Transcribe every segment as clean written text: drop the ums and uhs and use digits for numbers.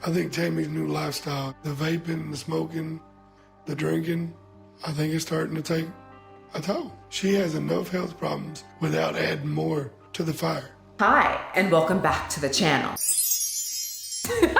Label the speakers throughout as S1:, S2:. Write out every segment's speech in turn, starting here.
S1: I think Tammy's new lifestyle, the vaping, the smoking, the drinking, I think it's starting to take a toll. She has enough health problems without adding more to the fire.
S2: Hi, and welcome back to the channel.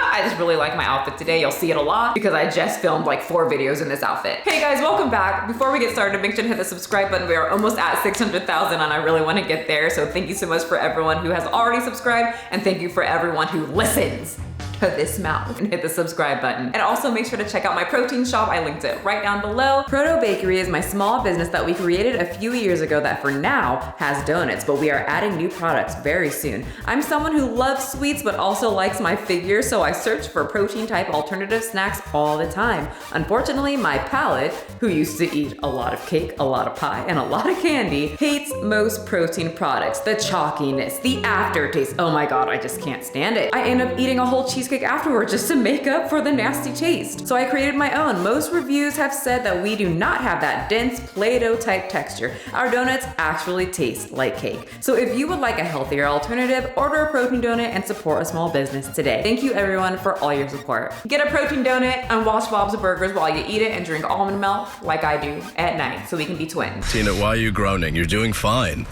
S2: I just really like my outfit today. You'll see it a lot because I just filmed like 4 videos in this outfit. Hey guys, welcome back. Before we get started, make sure to hit the subscribe button. We are almost at 600,000 and I really want to get there. So thank you so much for everyone who has already subscribed, and thank you for everyone who listens to this mouth and hit the subscribe button. And also make sure to check out my protein shop. I linked it right down below. Proto Bakery is my small business that we created a few years ago that for now has donuts, but we are adding new products very soon. I'm someone who loves sweets but also likes my figure, so I search for protein type alternative snacks all the time. Unfortunately, my palate, who used to eat a lot of cake, a lot of pie, and a lot of candy, hates most protein products. The chalkiness, the aftertaste. Oh my God, I just can't stand it. I end up eating a whole cheesecake afterward just to make up for the nasty taste. So I created my own. Most reviews have said that we do not have that dense Play-Doh type texture. Our donuts actually taste like cake. So if you would like a healthier alternative, order a protein donut and support a small business today. Thank you everyone for all your support. Get a protein donut and watch Bob's Burgers while you eat it and drink almond milk like I do at night so we can be twins.
S3: Tina, why are you groaning? You're doing fine.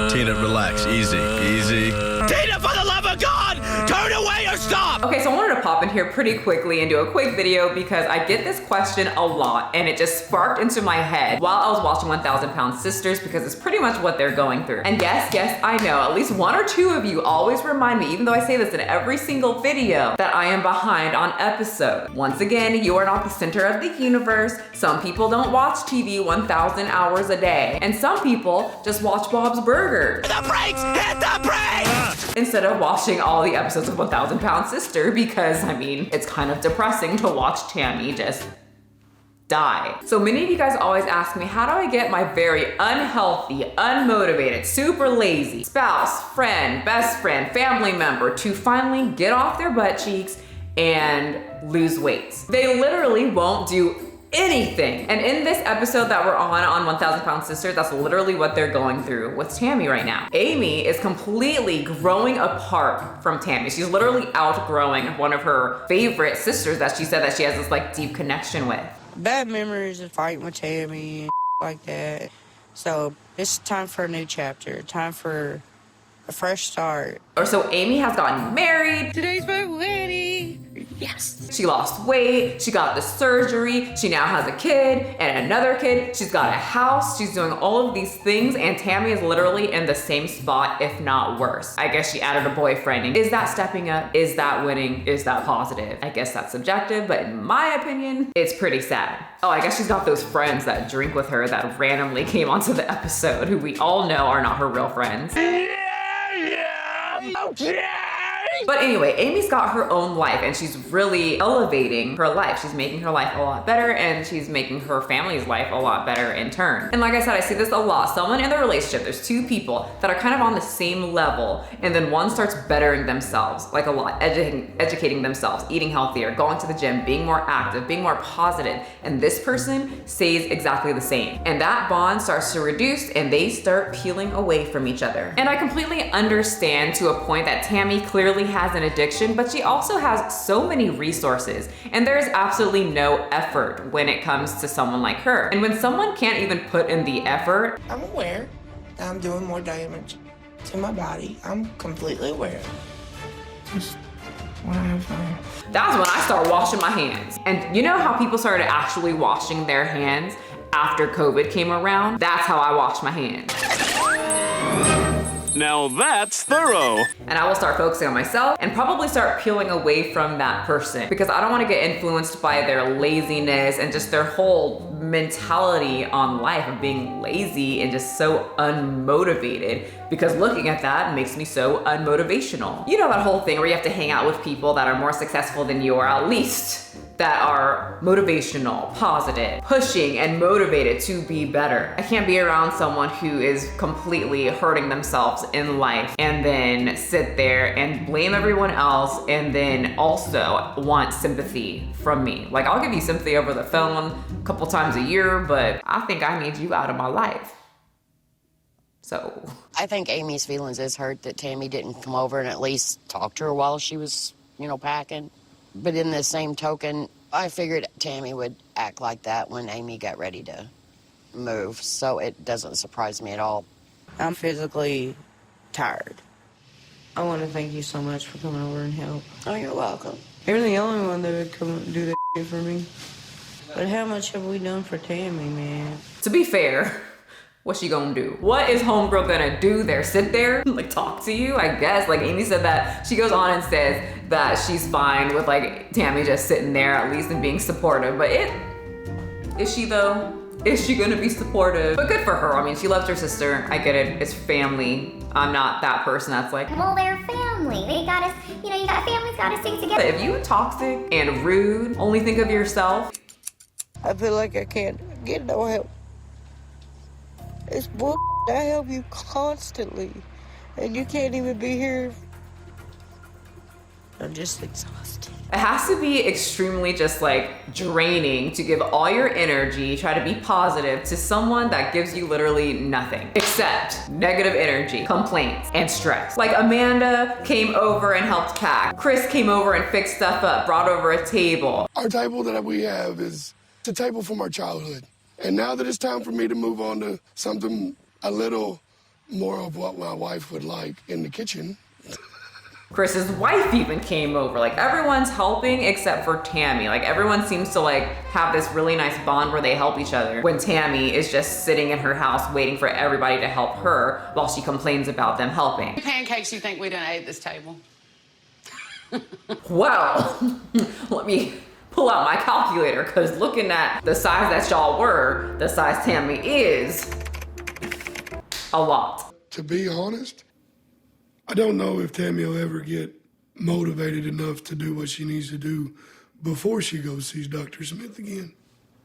S3: Tina, relax. Easy. Tina, for the love of God! Turn away or stop!
S2: Okay, so I wanted to pop in here pretty quickly and do a quick video because I get this question a lot and it just sparked into my head while I was watching 1,000 Pound Sisters because it's pretty much what they're going through. And yes, I know, at least 1 or 2 of you always remind me, even though I say this in every single video, that I am behind on episodes. Once again, you are not the center of the universe. Some people don't watch TV 1,000 hours a day. And some people just watch Bob's Burgers.
S3: The brakes! Hit the brakes!
S2: Instead of watching all the episodes of 1,000 Pound Sister because, I mean, it's kind of depressing to watch Tammy just die. So many of you guys always ask me, how do I get my very unhealthy, unmotivated, super lazy spouse, friend, best friend, family member to finally get off their butt cheeks and lose weight? They literally won't do anything. And in this episode that we're on 1,000 Pound Sisters, that's literally what they're going through with Tammy right now. Amy is completely growing apart from Tammy. She's literally outgrowing one of her favorite sisters that she said that she has this like deep connection with.
S4: Bad memories of fighting with Tammy and like that. So it's time for a new chapter, time for a fresh start.
S2: Or so Amy has gotten married.
S4: Today's my wedding.
S2: Yes. She lost weight, she got the surgery, she now has a kid and another kid, she's got a house, she's doing all of these things, and Tammy is literally in the same spot, if not worse. I guess she added a boyfriend. Is that stepping up? Is that winning? Is that positive? I guess that's subjective, but in my opinion, it's pretty sad. Oh, I guess she's got those friends that drink with her that randomly came onto the episode, who we all know are not her real friends. Okay. But anyway, Amy's got her own life and she's really elevating her life. She's making her life a lot better and she's making her family's life a lot better in turn. And like I said, I see this a lot. Someone in the relationship, there's 2 people that are kind of on the same level, and then one starts bettering themselves, like a lot, educating themselves, eating healthier, going to the gym, being more active, being more positive. And this person stays exactly the same. And that bond starts to reduce and they start peeling away from each other. And I completely understand to a point that Tammy clearly has an addiction, but she also has so many resources, and there's absolutely no effort when it comes to someone like her. And when someone can't even put in the effort,
S4: I'm aware that I'm doing more damage to my body. I'm completely aware. Just want to have fun.
S2: that's when I start washing my hands. And you know how people started actually washing their hands after COVID came around? That's how I wash my hands.
S5: Now that's thorough.
S2: And I will start focusing on myself and probably start peeling away from that person because I don't want to get influenced by their laziness and just their whole mentality on life of being lazy and just so unmotivated, because looking at that makes me so unmotivational. You know that whole thing where you have to hang out with people that are more successful than you, or at least that are motivational, positive, pushing and motivated to be better. I can't be around someone who is completely hurting themselves in life and then sit there and blame everyone else and then also want sympathy from me. Like, I'll give you sympathy over the phone a couple times a year, but I think I need you out of my life. So
S6: I think Amy's feelings is hurt that Tammy didn't come over and at least talk to her while she was, packing. But in the same token, I figured Tammy would act like that when Amy got ready to move, so it doesn't surprise me at all.
S4: I'm physically tired. I want to thank you so much for coming over and help.
S6: Oh, you're welcome.
S4: You're the only one that would come and do that shit for me. But how much have we done for Tammy, man?
S2: To be fair, what's she gonna do? What is homegirl gonna do there? Sit there? Like talk to you? I guess. Like Amy said that, she goes on and says that she's fine with like Tammy just sitting there at least and being supportive. But is she though? Is she gonna be supportive? But good for her. I mean, she loves her sister. I get it. It's family. I'm not that person that's like,
S7: well, they're family. They gotta, you got families gotta stick together.
S2: if you toxic and rude, only think of yourself.
S4: I feel like I can't get no help. It's bull. I help you constantly, and you can't even be here. I'm just exhausted.
S2: It has to be extremely just like draining to give all your energy, try to be positive to someone that gives you literally nothing except negative energy, complaints, and stress. Like Amanda came over and helped pack. Chris came over and fixed stuff up, brought over a table.
S1: Our table that we have is a table from our childhood. And now that it's time for me to move on to something a little more of what my wife would like in the kitchen.
S2: Chris's wife even came over. Like everyone's helping except for Tammy. Like everyone seems to like have this really nice bond where they help each other when Tammy is just sitting in her house waiting for everybody to help her while she complains about them helping.
S8: Pancakes you think we done ate at this table?
S2: Well, let me pull out my calculator because looking at the size that y'all were, the size Tammy is, a lot.
S1: To be honest, I don't know if Tammy will ever get motivated enough to do what she needs to do before she goes see Dr. Smith again.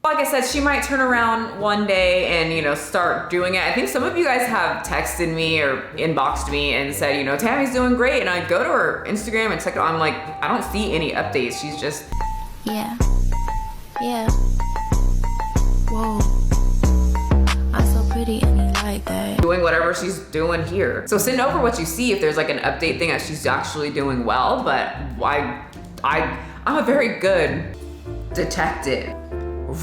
S2: Like I said, she might turn around one day and, start doing it. I think some of you guys have texted me or inboxed me and said, Tammy's doing great. And I go to her Instagram and check it. I'm like, I don't see any updates. She's just...
S7: Yeah. Whoa. I'm so pretty and you like that.
S2: doing whatever she's doing here. So send over what you see if there's like an update thing that she's actually doing well, but I'm a very good detective,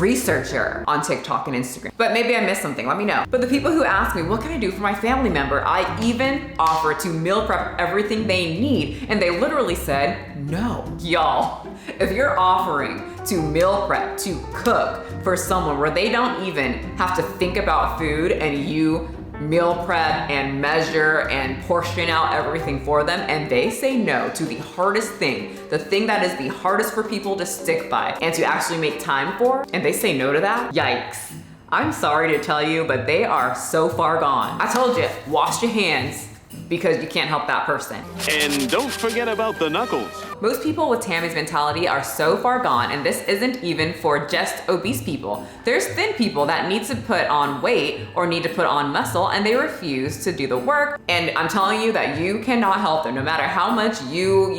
S2: researcher on TikTok and Instagram. But maybe I missed something, let me know. But the people who ask me, what can I do for my family member? I even offer to meal prep everything they need. And they literally said, no. Y'all, if you're offering to meal prep, to cook for someone where they don't even have to think about food and you meal prep and measure and portion out everything for them, and they say no to the hardest thing, the thing that is the hardest for people to stick by and to actually make time for, and they say no to that, yikes. I'm sorry to tell you, but they are so far gone. I told you, wash your hands because you can't help that person.
S5: And don't forget about the knuckles.
S2: Most people with Tammy's mentality are so far gone, and this isn't even for just obese people. There's thin people that need to put on weight or need to put on muscle, and they refuse to do the work. And I'm telling you that you cannot help them. No matter how much you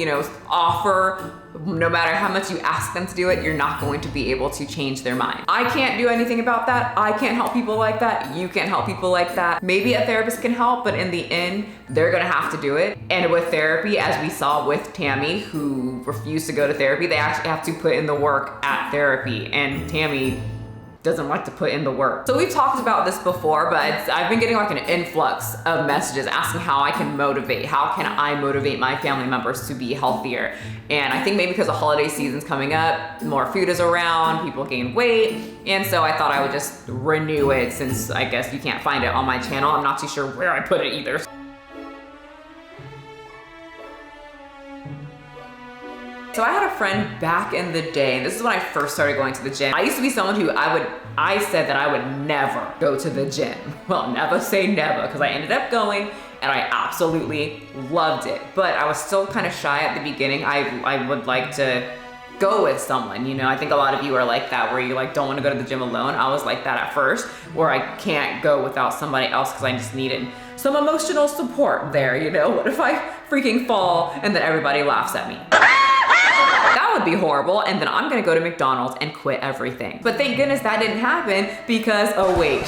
S2: offer, no matter how much you ask them to do it, you're not going to be able to change their mind. I can't do anything about that. I can't help people like that. You can't help people like that. Maybe a therapist can help, but in the end, they're gonna have to do it. And with therapy, as we saw with Tammy, who refused to go to therapy, they actually have to put in the work at therapy. And Tammy doesn't like to put in the work. So we've talked about this before, but I've been getting like an influx of messages asking how I can motivate, how can I motivate my family members to be healthier? And I think maybe because the holiday season's coming up, more food is around, people gain weight, and so I thought I would just renew it since I guess you can't find it on my channel. I'm not too sure where I put it either. So I had a friend back in the day, and this is when I first started going to the gym. I used to be someone who I said that I would never go to the gym. Well, never say never, because I ended up going and I absolutely loved it. But I was still kind of shy at the beginning. I would like to go with someone, I think a lot of you are like that, where you don't want to go to the gym alone. I was like that at first, where I can't go without somebody else because I just needed some emotional support there, What if I freaking fall and then everybody laughs at me? That would be horrible, and then I'm gonna go to McDonald's and quit everything. But thank goodness that didn't happen because, oh wait.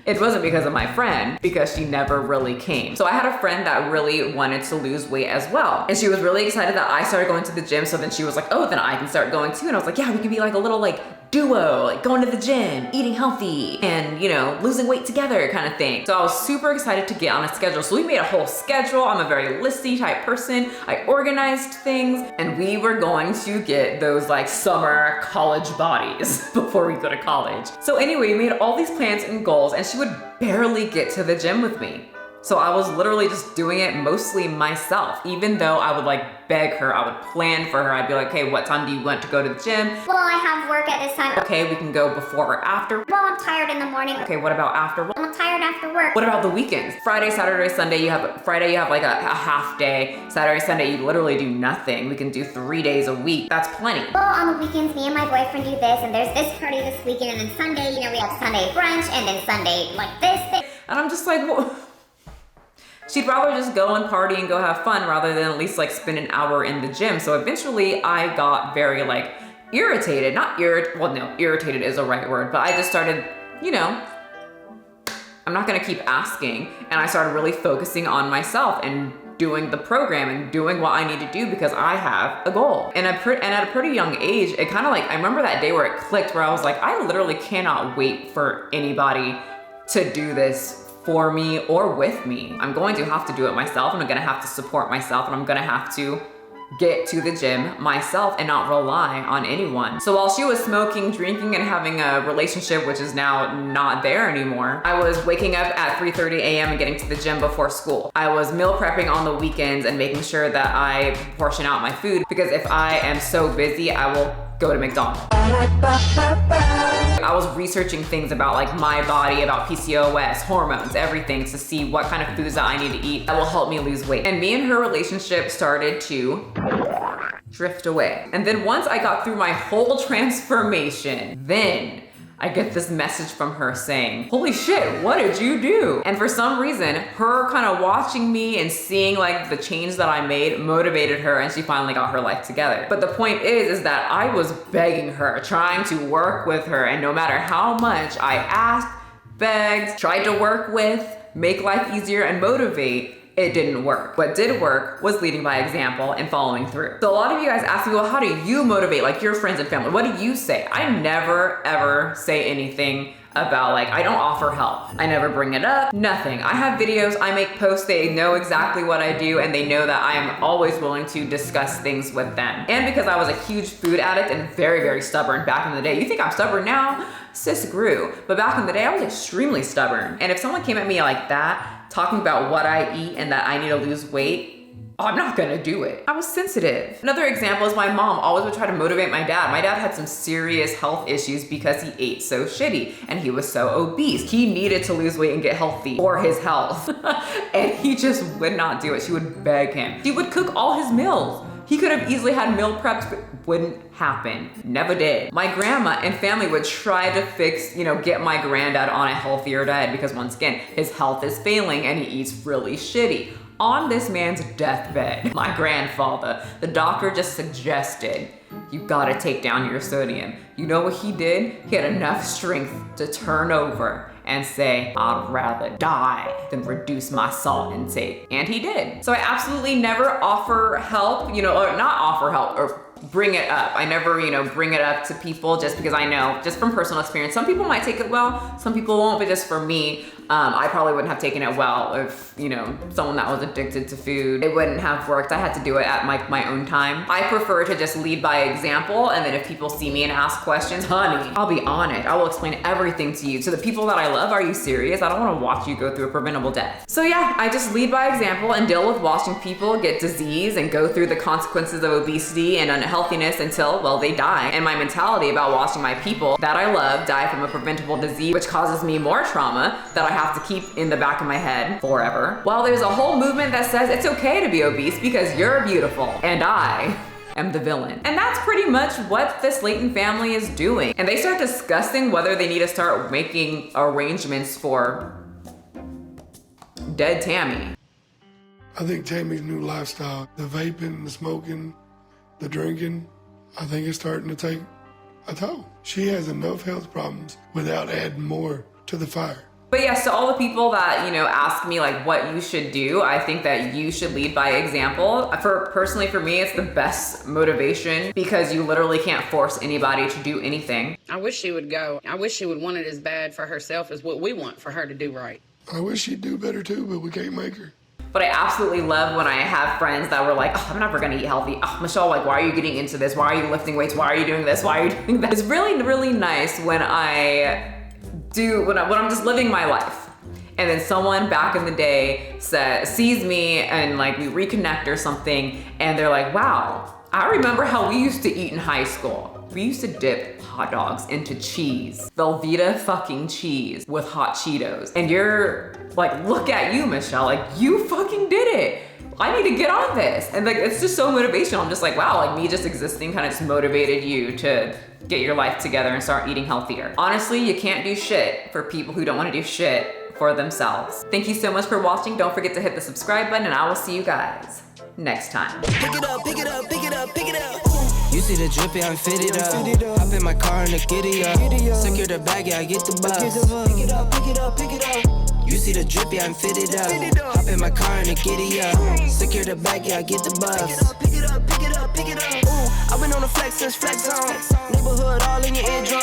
S2: It wasn't because of my friend, because she never really came. So I had a friend that really wanted to lose weight as well. And she was really excited that I started going to the gym. So then she was like, oh, then I can start going too. And I was like, yeah, we can be like a little like duo, like going to the gym, eating healthy, and you know, losing weight together kind of thing. So I was super excited to get on a schedule. So we made a whole schedule. I'm a very listy type person. I organized things, and we were going to get those like summer college bodies before we go to college. So anyway, we made all these plans and goals, and she would barely get to the gym with me. So I was literally just doing it mostly myself. Even though I would like beg her, I would plan for her. I'd be like, hey, what time do you want to go to the gym?
S9: Well, I have work at this time.
S2: Okay, we can go before or after.
S9: Well, I'm tired in the morning.
S2: Okay, what about after?
S9: Well, I'm tired after work.
S2: What about the weekends? Friday, Saturday, Sunday, you have like a half day. Saturday, Sunday, you literally do nothing. We can do 3 days a week. That's plenty.
S9: Well, on the weekends, me and my boyfriend do this, and there's this party this weekend, and then Sunday, you know, we have Sunday brunch, and then Sunday like this thing.
S2: And I'm just like, well, she'd rather just go and party and go have fun rather than at least like spend an hour in the gym. So eventually I got very like irritated, irritated is the right word, but I just started, you know, I'm not gonna keep asking. And I started really focusing on myself and doing the program and doing what I need to do because I have a goal. And at a pretty young age, it kind of like, I remember that day where it clicked where I was like, I literally cannot wait for anybody to do this for me or with me. I'm going to have to do it myself, and I'm gonna have to support myself, and I'm gonna have to get to the gym myself and not rely on anyone. So while she was smoking, drinking, and having a relationship, which is now not there anymore, I was waking up at 3:30 a.m. and getting to the gym before school. I was meal prepping on the weekends and making sure that I portion out my food, because if I am so busy, I will go to McDonald's. I was researching things about like my body, about PCOS, hormones, everything, to see what kind of foods that I need to eat that will help me lose weight. And me and her relationship started to drift away. And then once I got through my whole transformation, then I get this message from her saying, holy shit, what did you do? And for some reason, her kind of watching me and seeing like the change that I made motivated her, and she finally got her life together. But the point is that I was begging her, trying to work with her, and no matter how much I asked, begged, tried to work with, make life easier and motivate, it didn't work. What did work was leading by example and following through. So a lot of you guys ask me, well, how do you motivate like your friends and family? What do you say? I never ever say anything about like, I don't offer help. I never bring it up, nothing. I have videos, I make posts, they know exactly what I do, and they know that I am always willing to discuss things with them. And because I was a huge food addict and very, very stubborn back in the day. You think I'm stubborn now? Sis grew. But back in the day, I was extremely stubborn. And if someone came at me like that, talking about what I eat and that I need to lose weight, I'm not gonna do it. I was sensitive. Another example is my mom always would try to motivate my dad. My dad had some serious health issues because he ate so shitty and he was so obese. He needed to lose weight and get healthy for his health. And he just would not do it. She would beg him. He would cook all his meals. He could have easily had meal preps, but wouldn't happen. Never did. My grandma and family would try to fix, get my granddad on a healthier diet because once again, his health is failing and he eats really shitty. On this man's deathbed, my grandfather, the doctor just suggested, you gotta take down your sodium. You know what he did? He had enough strength to turn over and say, I'd rather die than reduce my salt intake. And he did. So I absolutely never offer help, or not offer help, or bring it up. I never, bring it up to people just because I know, just from personal experience, some people might take it well, some people won't, but just for me, I probably wouldn't have taken it well if, someone that was addicted to food, it wouldn't have worked. I had to do it at my own time. I prefer to just lead by example, and then if people see me and ask questions, honey, I'll be on it. I will explain everything to you. To the people that I love, are you serious? I don't wanna watch you go through a preventable death. So yeah, I just lead by example and deal with watching people get disease and go through the consequences of obesity and unhealthiness until, well, they die. And my mentality about watching my people that I love die from a preventable disease, which causes me more trauma that I have to keep in the back of my head forever. While there's a whole movement that says it's okay to be obese because you're beautiful and I am the villain. And that's pretty much what the Slayton family is doing. And they start discussing whether they need to start making arrangements for dead Tammy.
S1: I think Tammy's new lifestyle, the vaping, the smoking, the drinking, I think it's starting to take a toll. She has enough health problems without adding more to the fire.
S2: But yeah, so all the people that, you know, ask me like what you should do, I think that you should lead by example. Personally, for me, it's the best motivation because you literally can't force anybody to do anything.
S8: I wish she would go. I wish she would want it as bad for herself as what we want for her to do right.
S1: I wish she'd do better too, but we can't make her.
S2: But I absolutely love when I have friends that were like, oh, I'm never gonna eat healthy. Oh, Michelle, like, why are you getting into this? Why are you lifting weights? Why are you doing this? Why are you doing that? It's really, really nice when I'm just living my life. And then someone back in the day sees me and like we reconnect or something, and they're like, wow, I remember how we used to eat in high school. We used to dip hot dogs into cheese, Velveeta fucking cheese with hot Cheetos. And you're like, look at you, Michelle, like you fucking did it. I need to get on this. And like, it's just so motivational. I'm just like, wow, like me just existing kind of just motivated you to get your life together and start eating healthier. Honestly, you can't do shit for people who don't want to do shit for themselves. Thank you so much for watching. Don't forget to hit the subscribe button and I will see you guys next time.
S3: Pick it up, pick it up, pick it up, pick it up. You see the drippy, I'm fitted up. Hop in my car and the giddy up. Secure the bag, yeah, I get the bus. Pick it up, pick it up, pick it up. You see the drippy, I'm fitted up. Hop in my car and the giddy up. Secure the bag, yeah, I get the bus. Pick it up, pick it up, pick it up, pick it up. I've been on the flex since flex on. Neighborhood all in your eardrum.